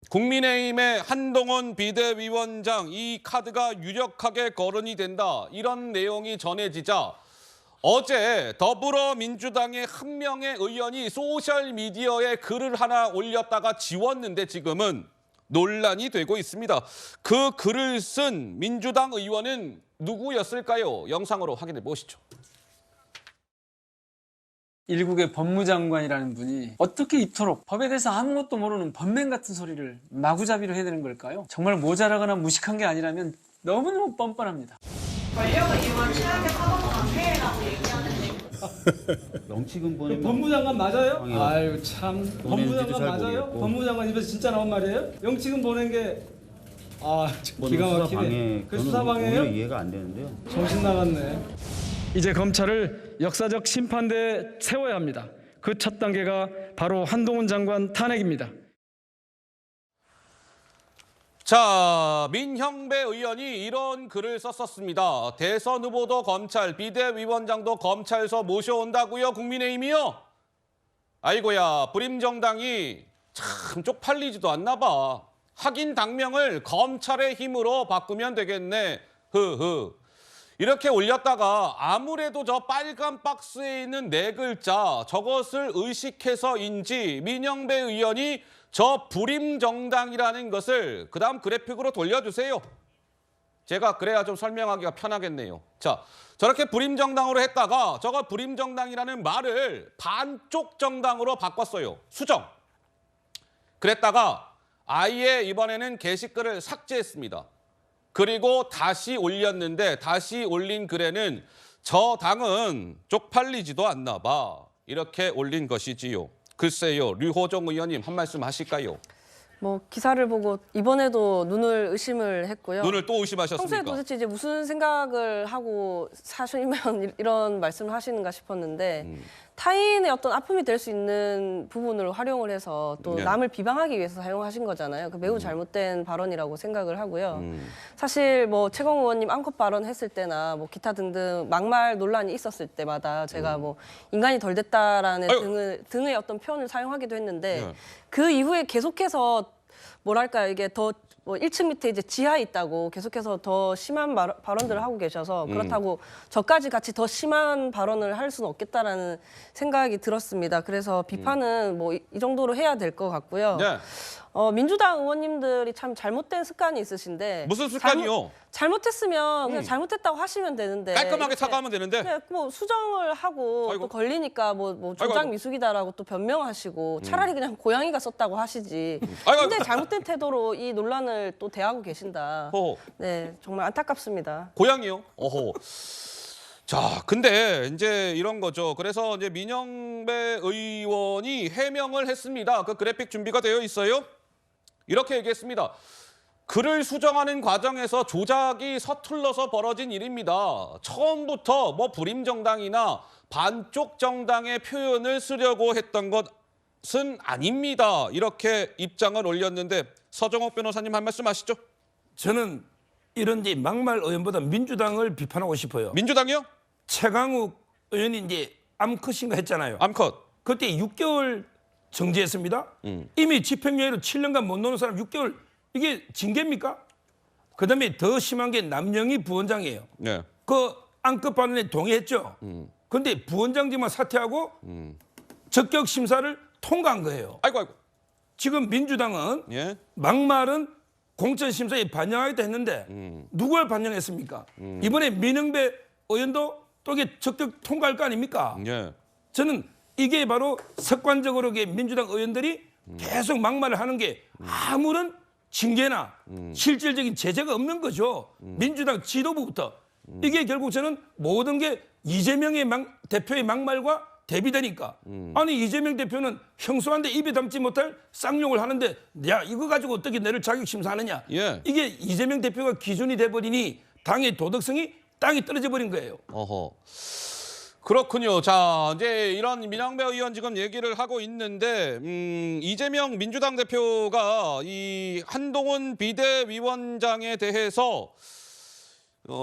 국민의힘의 한동훈 비대위원장 이 카드가 유력하게 거론이 된다. 이런 내용이 전해지자 어제 더불어민주당의 한 명의 의원이 소셜미디어에 글을 하나 올렸다가 지웠는데 지금은 논란이 되고 있습니다. 그 글을 쓴 민주당 의원은 누구였을까요? 영상으로 확인해 보시죠. 일국의 법무장관이라는 분이 어떻게 이토록 법에 대해서 아무것도 모르는 법맨 같은 소리를 마구잡이로 해야 되는 걸까요? 정말 모자라거나 무식한 게 아니라면 너무너무 뻔뻔합니다. 권력을 이용한 최악의 사법 관계라고 얘기하는데 영치금 보내면 법무장관 맞아요? 방해가 아유 참 보내는지도 법무장관 잘 맞아요? 모르겠고. 법무장관 입에서 진짜 나온 말이에요? 영치금 보낸 게 뭐 기가 수사 막히네. 방해, 그 저는 수사 오히려 방해예요? 이해가 안 되는데요. 정신 나갔네. 이제 검찰을 역사적 심판대에 세워야 합니다. 그 첫 단계가 바로 한동훈 장관 탄핵입니다. 자, 민형배 의원이 이런 글을 썼었습니다. 대선 후보도 검찰, 비대위원장도 검찰서 모셔온다고요, 국민의힘이요? 아이고야, 불임정당이 참 쪽팔리지도 않나 봐. 확인 당명을 검찰의 힘으로 바꾸면 되겠네. 흐흐. 이렇게 올렸다가 아무래도 저 빨간 박스에 있는 네 글자 저것을 의식해서인지 민형배 의원이 저 불임정당이라는 것을 그다음 그래픽으로 돌려주세요. 제가 그래야 좀 설명하기가 편하겠네요. 자, 저렇게 불임정당으로 했다가 저거 불임정당이라는 말을 반쪽 정당으로 바꿨어요. 수정. 그랬다가 아예 이번에는 게시글을 삭제했습니다. 그리고 다시 올렸는데 다시 올린 글에는 저 당은 쪽팔리지도 않나 봐. 이렇게 올린 것이지요. 글쎄요. 류호정 의원님 한 말씀 하실까요? 뭐 기사를 보고 이번에도 눈을 의심을 했고요. 눈을 또 평소에 의심하셨습니까? 도대체 이제 무슨 생각을 하고 사시면 이런 말씀을 하시는가 싶었는데 타인의 어떤 아픔이 될 수 있는 부분을 활용을 해서 또 네. 남을 비방하기 위해서 사용하신 거잖아요. 그 매우 잘못된 발언이라고 생각을 하고요. 사실 뭐 최강 의원님 암컷 발언했을 때나 뭐 기타 등등 막말 논란이 있었을 때마다 제가 뭐 인간이 덜 됐다라는 아유. 등의 어떤 표현을 사용하기도 했는데 네. 그 이후에 계속해서 뭐랄까요, 이게 더 뭐 1층 밑에 이제 지하에 있다고 계속해서 더 심한 발언들을 하고 계셔서 그렇다고 저까지 같이 더 심한 발언을 할 수는 없겠다라는 생각이 들었습니다. 그래서 비판은 뭐 이 정도로 해야 될 것 같고요. 네. 민주당 의원님들이 참 잘못된 습관이 있으신데 무슨 습관이요? 잘못했으면 그냥 잘못했다고 하시면 되는데 깔끔하게 이렇게 사과하면 되는데. 네, 뭐 수정을 하고 아이고. 또 걸리니까 뭐 조작 아이고. 미숙이다라고 또 변명하시고 차라리 그냥 고양이가 썼다고 하시지. 아이고. 굉장히 잘못된 태도로 이 논란을 또 대하고 계신다. 허. 네, 정말 안타깝습니다. 고양이요? 어허. 자, 근데 이제 이런 거죠. 그래서 이제 민형배 의원이 해명을 했습니다. 그 그래픽 준비가 되어 있어요. 이렇게 얘기했습니다. 글을 수정하는 과정에서 조작이 서툴러서 벌어진 일입니다. 처음부터 뭐 불임정당이나 반쪽 정당의 표현을 쓰려고 했던 것은 아닙니다. 이렇게 입장을 올렸는데 서정옥 변호사님 한 말씀 하시죠. 저는 이런 이제 막말 의원보다 민주당을 비판하고 싶어요. 민주당이요? 최강욱 의원이 이제 암컷인가 했잖아요. 암컷. 그때 6개월 정지했습니다. 이미 집행유예로 7년간 못 노는 사람 6개월 이게 징계입니까? 그다음에 더 심한 게 남영희 부원장이에요. 네. 그 안건 발언에 동의했죠. 그런데 부원장직만 사퇴하고 적격 심사를 통과한 거예요. 아이고. 지금 민주당은 예. 막말은 공천심사에 반영하겠다 했는데 누굴 반영했습니까? 이번에 민형배 의원도 또 이게 적격 통과할 거 아닙니까? 예. 저는 이게 바로 습관적으로 민주당 의원들이 계속 막말을 하는 게 아무런 징계나 실질적인 제재가 없는 거죠. 민주당 지도부부터. 이게 결국 저는 모든 게 이재명의 대표의 막말과 대비되니까. 아니 이재명 대표는 형수한테 입에 담지 못할 쌍욕을 하는데 야 이거 가지고 어떻게 내를 자격심사하느냐. 예. 이게 이재명 대표가 기준이 돼버리니 당의 도덕성이 땅이 떨어져 버린 거예요. 어허. 그렇군요. 자, 이제 이런 민형배 의원 지금 얘기를 하고 있는데 이재명 민주당 대표가 이 한동훈 비대위원장에 대해서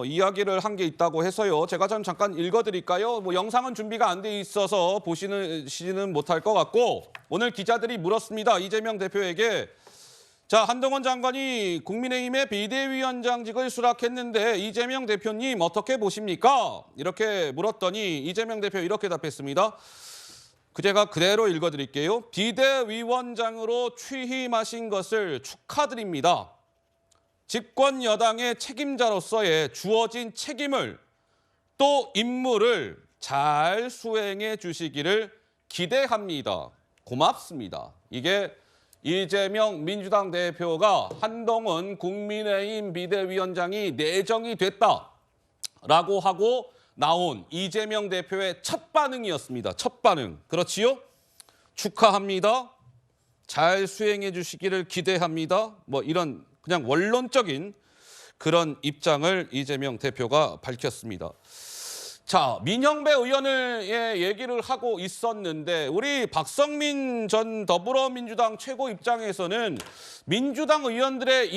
이야기를 한 게 있다고 해서요. 제가 좀 잠깐 읽어드릴까요? 뭐 영상은 준비가 안 돼 있어서 보시는 못할 것 같고 오늘 기자들이 물었습니다. 이재명 대표에게 자, 한동훈 장관이 국민의힘의 비대위원장직을 수락했는데 이재명 대표님 어떻게 보십니까? 이렇게 물었더니 이재명 대표 이렇게 답했습니다. 제가 그대로 읽어드릴게요. 비대위원장으로 취임하신 것을 축하드립니다. 집권 여당의 책임자로서의 주어진 책임을 또 임무를 잘 수행해 주시기를 기대합니다. 고맙습니다. 이게 이재명 민주당 대표가 한동훈 국민의힘 비대위원장이 내정이 됐다라고 하고 나온 이재명 대표의 첫 반응이었습니다. 첫 반응. 그렇지요? 축하합니다. 잘 수행해 주시기를 기대합니다. 뭐 이런 그냥 원론적인 그런 입장을 이재명 대표가 밝혔습니다. 자, 민영배 의원을 얘기를 하고 있었는데 우리 박성민 전 더불어민주당 최고 입장에서는 민주당 의원들의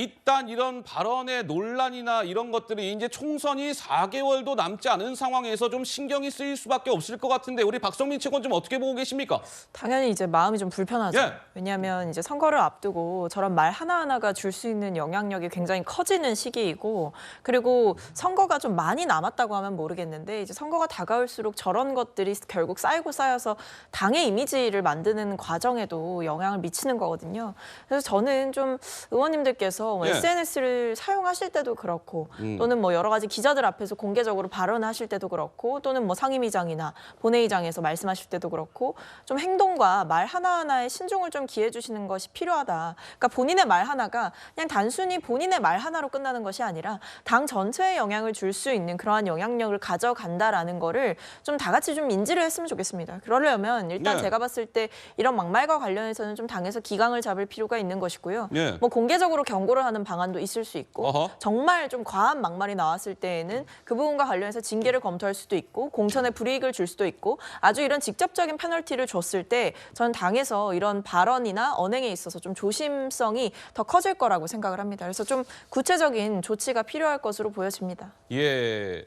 이런 발언의 논란이나 이런 것들이 이제 총선이 4개월도 남지 않은 상황에서 좀 신경이 쓰일 수밖에 없을 것 같은데 우리 박성민 최고는 좀 어떻게 보고 계십니까? 당연히 이제 마음이 좀 불편하죠. 예. 왜냐하면 이제 선거를 앞두고 저런 말 하나하나가 줄 수 있는 영향력이 굉장히 커지는 시기이고, 그리고 선거가 좀 많이 남았다고 하면 모르겠는데 이제 선거가 다가올수록 저런 것들이 결국 쌓이고 쌓여서 당의 이미지를 만드는 과정에도 영향을 미치는 거거든요. 그래서 저는 좀 의원님들께서 예. SNS를 사용하실 때도 그렇고 또는 뭐 여러 가지 기자들 앞에서 공개적으로 발언하실 때도 그렇고 또는 뭐 상임위장이나 본회의장에서 말씀하실 때도 그렇고 좀 행동과 말 하나하나에 신중을 좀 기해 주시는 것이 필요하다. 그러니까 본인의 말 하나가 그냥 단순히 본인의 말 하나로 끝나는 것이 아니라 당 전체에 영향을 줄 수 있는 그러한 영향력을 가져간다라는 거를 좀 다 같이 좀 인지를 했으면 좋겠습니다. 그러려면 일단 네. 제가 봤을 때 이런 막말과 관련해서는 좀 당에서 기강을 잡을 필요가 있는 것이고요. 네. 뭐 공개적으로 경고를 하는 방안도 있을 수 있고 어허. 정말 좀 과한 막말이 나왔을 때에는 그 부분과 관련해서 징계를 검토할 수도 있고 공천에 불이익을 줄 수도 있고 아주 이런 직접적인 페널티를 줬을 때 저는 당에서 이런 발언이나 언행에 있어서 좀 조심성이 더 커질 거라고 생각을 합니다. 그래서 좀 구체적인 조치가 필요할 것으로 보여집니다. 예.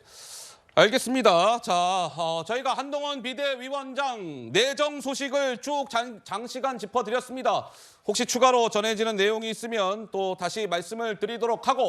알겠습니다. 자, 저희가 한동훈 비대위원장 내정 소식을 쭉 장시간 짚어드렸습니다. 혹시 추가로 전해지는 내용이 있으면 또 다시 말씀을 드리도록 하고